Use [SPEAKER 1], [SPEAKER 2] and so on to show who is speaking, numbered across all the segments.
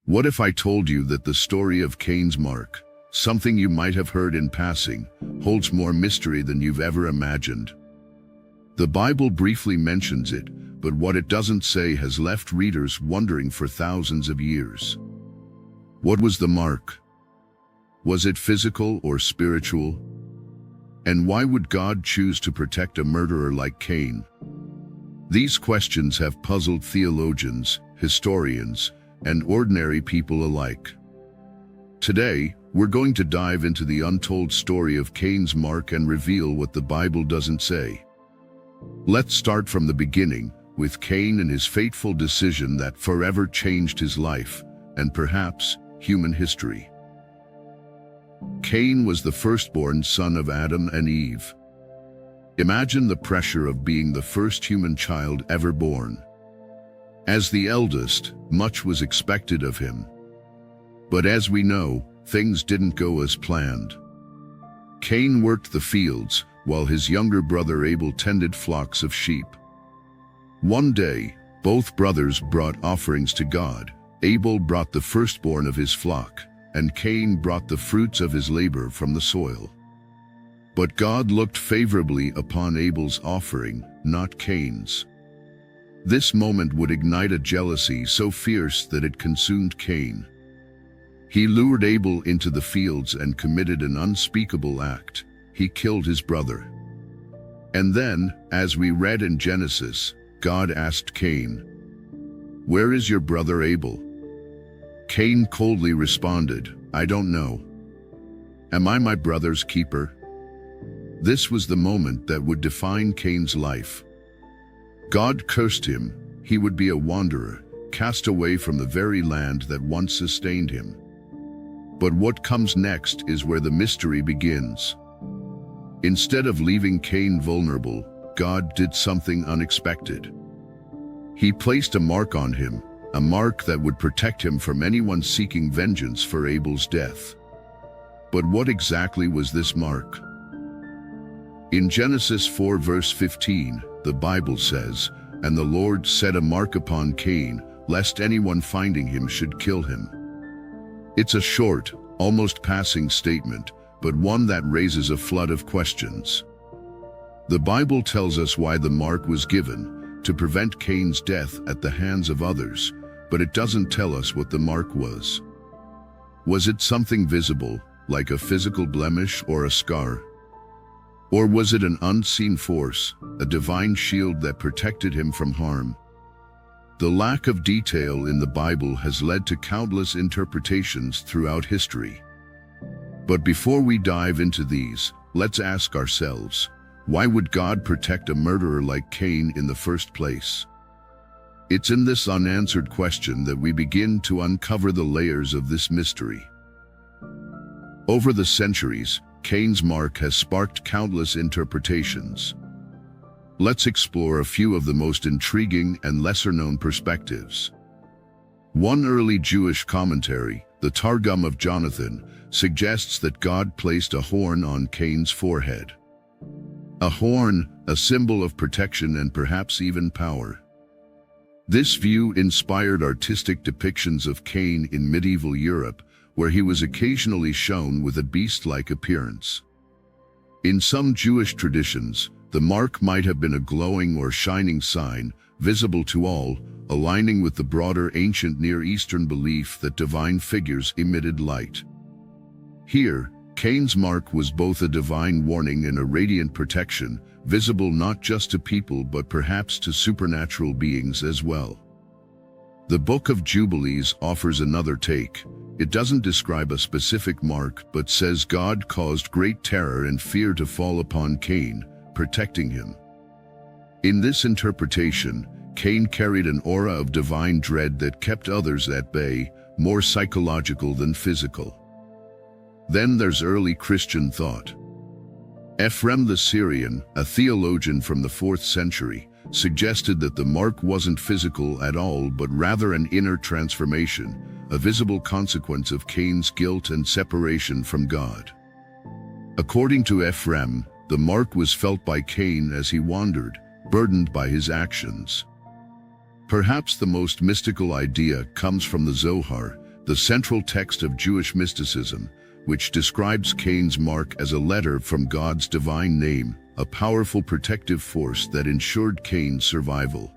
[SPEAKER 1] What if I told you that the story of Cain's mark, something you might have heard in passing, holds more mystery than you've ever imagined? The Bible briefly mentions it, but what it doesn't say has left readers wondering for thousands of years. What was the mark? Was it physical or spiritual? And why would God choose to protect a murderer like Cain? These questions have puzzled theologians, historians, and ordinary people alike. Today, we're going to dive into the untold story of Cain's mark and reveal what the Bible doesn't say. Let's start from the beginning, with Cain and his fateful decision that forever changed his life, and perhaps human history. Cain was the firstborn son of Adam and Eve. Imagine the pressure of being the first human child ever born. As the eldest, much was expected of him. But as we know, things didn't go as planned. Cain worked the fields, while his younger brother Abel tended flocks of sheep. One day, both brothers brought offerings to God. Abel brought the firstborn of his flock, and Cain brought the fruits of his labor from the soil. But God looked favorably upon Abel's offering, not Cain's. This moment would ignite a jealousy so fierce that it consumed Cain. He lured Abel into the fields and committed an unspeakable act. He killed his brother. And then, as we read in Genesis, God asked Cain, "Where is your brother Abel?" Cain coldly responded, "I don't know. Am I my brother's keeper?" This was the moment that would define Cain's life. God cursed him. He would be a wanderer, cast away from the very land that once sustained him. But what comes next is where the mystery begins. Instead of leaving Cain vulnerable, God did something unexpected. He placed a mark on him, a mark that would protect him from anyone seeking vengeance for Abel's death. But what exactly was this mark? In Genesis 4 verse 15, the Bible says, "And the Lord set a mark upon Cain, lest anyone finding him should kill him." It's a short, almost passing statement, but one that raises a flood of questions. The Bible tells us why the mark was given, to prevent Cain's death at the hands of others, but it doesn't tell us what the mark was. Was it something visible, like a physical blemish or a scar? Or was it an unseen force, a divine shield that protected him from harm? The lack of detail in the Bible has led to countless interpretations throughout history. But before we dive into these, let's ask ourselves, why would God protect a murderer like Cain in the first place? It's in this unanswered question that we begin to uncover the layers of this mystery. Over the centuries, Cain's mark has sparked countless interpretations. Let's explore a few of the most intriguing and lesser-known perspectives. One early Jewish commentary, the Targum of Jonathan, suggests that God placed a horn on Cain's forehead. A horn, a symbol of protection and perhaps even power. This view inspired artistic depictions of Cain in medieval Europe, where he was occasionally shown with a beast-like appearance. In some Jewish traditions, the mark might have been a glowing or shining sign, visible to all, aligning with the broader ancient Near Eastern belief that divine figures emitted light. Here, Cain's mark was both a divine warning and a radiant protection, visible not just to people but perhaps to supernatural beings as well. The Book of Jubilees offers another take. It doesn't describe a specific mark but says God caused great terror and fear to fall upon Cain, protecting him. In this interpretation, Cain carried an aura of divine dread that kept others at bay, more psychological than physical. Then there's early Christian thought. Ephrem the Syrian, a theologian from the 4th century, suggested that the mark wasn't physical at all but rather an inner transformation, a visible consequence of Cain's guilt and separation from God. According to Ephrem, the mark was felt by Cain as he wandered, burdened by his actions. Perhaps the most mystical idea comes from the Zohar, the central text of Jewish mysticism, which describes Cain's mark as a letter from God's divine name, a powerful protective force that ensured Cain's survival.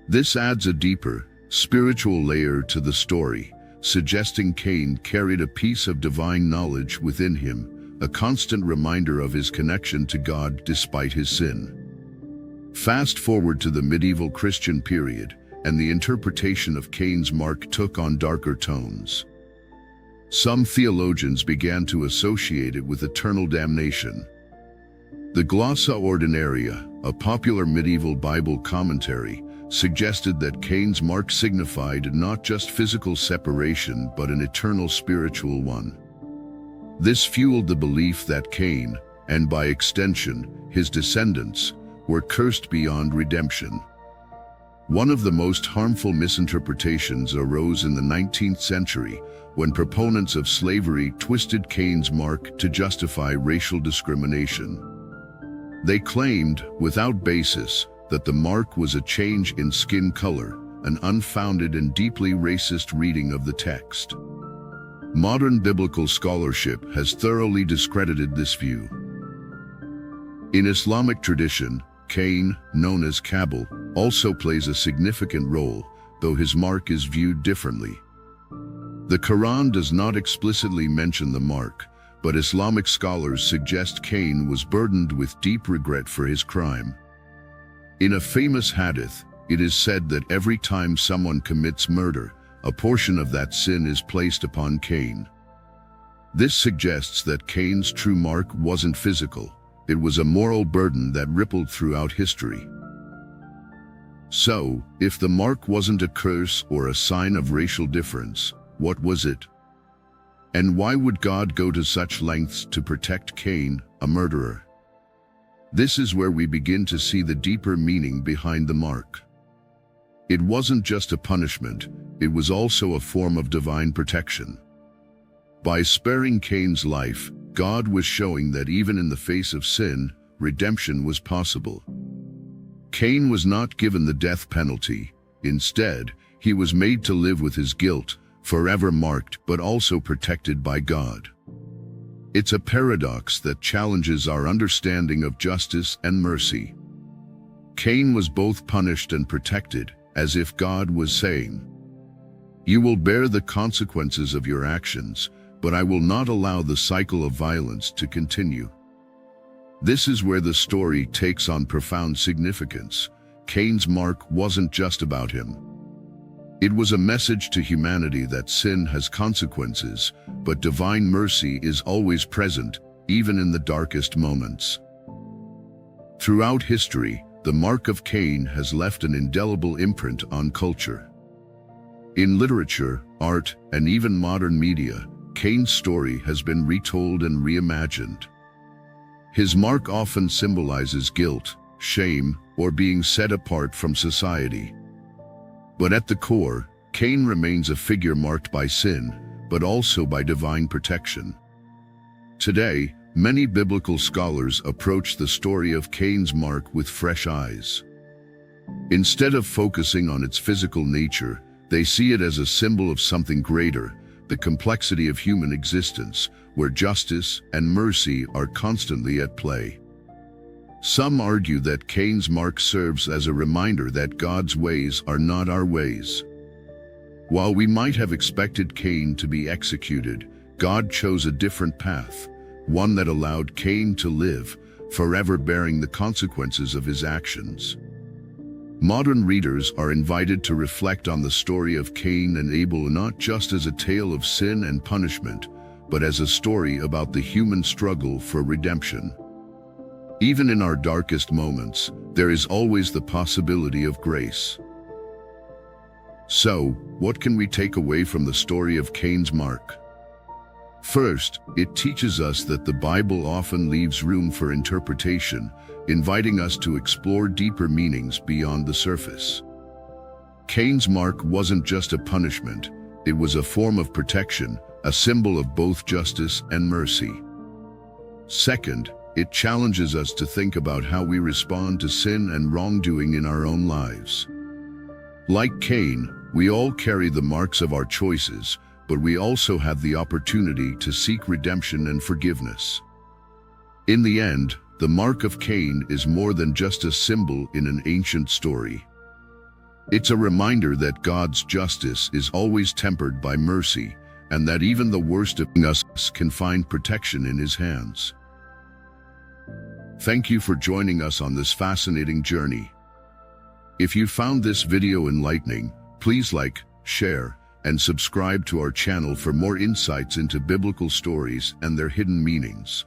[SPEAKER 1] This adds a deeper, spiritual layer to the story, suggesting Cain carried a piece of divine knowledge within him, a constant reminder of his connection to God despite his sin. Fast forward to the medieval Christian period, and the interpretation of Cain's mark took on darker tones. Some theologians began to associate it with eternal damnation. The Glossa Ordinaria, a popular medieval Bible commentary, suggested that Cain's mark signified not just physical separation but an eternal spiritual one. This fueled the belief that Cain, and by extension, his descendants, were cursed beyond redemption. One of the most harmful misinterpretations arose in the 19th century when proponents of slavery twisted Cain's mark to justify racial discrimination. They claimed, without basis, that the mark was a change in skin color, an unfounded and deeply racist reading of the text. Modern biblical scholarship has thoroughly discredited this view. In Islamic tradition, Cain, known as Abel, also plays a significant role, though his mark is viewed differently. The Quran does not explicitly mention the mark, but Islamic scholars suggest Cain was burdened with deep regret for his crime. In a famous hadith, it is said that every time someone commits murder, a portion of that sin is placed upon Cain. This suggests that Cain's true mark wasn't physical. It was a moral burden that rippled throughout history. So, if the mark wasn't a curse or a sign of racial difference, what was it? And why would God go to such lengths to protect Cain, a murderer? This is where we begin to see the deeper meaning behind the mark. It wasn't just a punishment, it was also a form of divine protection. By sparing Cain's life, God was showing that even in the face of sin, redemption was possible. Cain was not given the death penalty. Instead, he was made to live with his guilt, forever marked but also protected by God. It's a paradox that challenges our understanding of justice and mercy. Cain was both punished and protected, as if God was saying, "You will bear the consequences of your actions, but I will not allow the cycle of violence to continue." This is where the story takes on profound significance. Cain's mark wasn't just about him. It was a message to humanity that sin has consequences, but divine mercy is always present, even in the darkest moments. Throughout history, the mark of Cain has left an indelible imprint on culture. In literature, art, and even modern media, Cain's story has been retold and reimagined. His mark often symbolizes guilt, shame, or being set apart from society. But at the core, Cain remains a figure marked by sin, but also by divine protection. Today, many biblical scholars approach the story of Cain's mark with fresh eyes. Instead of focusing on its physical nature, they see it as a symbol of something greater, the complexity of human existence, where justice and mercy are constantly at play. Some argue that Cain's mark serves as a reminder that God's ways are not our ways. While we might have expected Cain to be executed, God chose a different path, one that allowed Cain to live, forever bearing the consequences of his actions. Modern readers are invited to reflect on the story of Cain and Abel not just as a tale of sin and punishment, but as a story about the human struggle for redemption. Even in our darkest moments, there is always the possibility of grace. So, what can we take away from the story of Cain's mark? First, it teaches us that the Bible often leaves room for interpretation, inviting us to explore deeper meanings beyond the surface. Cain's mark wasn't just a punishment, it was a form of protection, a symbol of both justice and mercy. Second, it challenges us to think about how we respond to sin and wrongdoing in our own lives. Like Cain, We all carry the marks of our choices, but we also have the opportunity to seek redemption and forgiveness. In the end, the mark of Cain is more than just a symbol in an ancient story. It's a reminder that God's justice is always tempered by mercy, and that even the worst of us can find protection in His hands. Thank you for joining us on this fascinating journey. If you found this video enlightening, please like, share, and subscribe to our channel for more insights into biblical stories and their hidden meanings.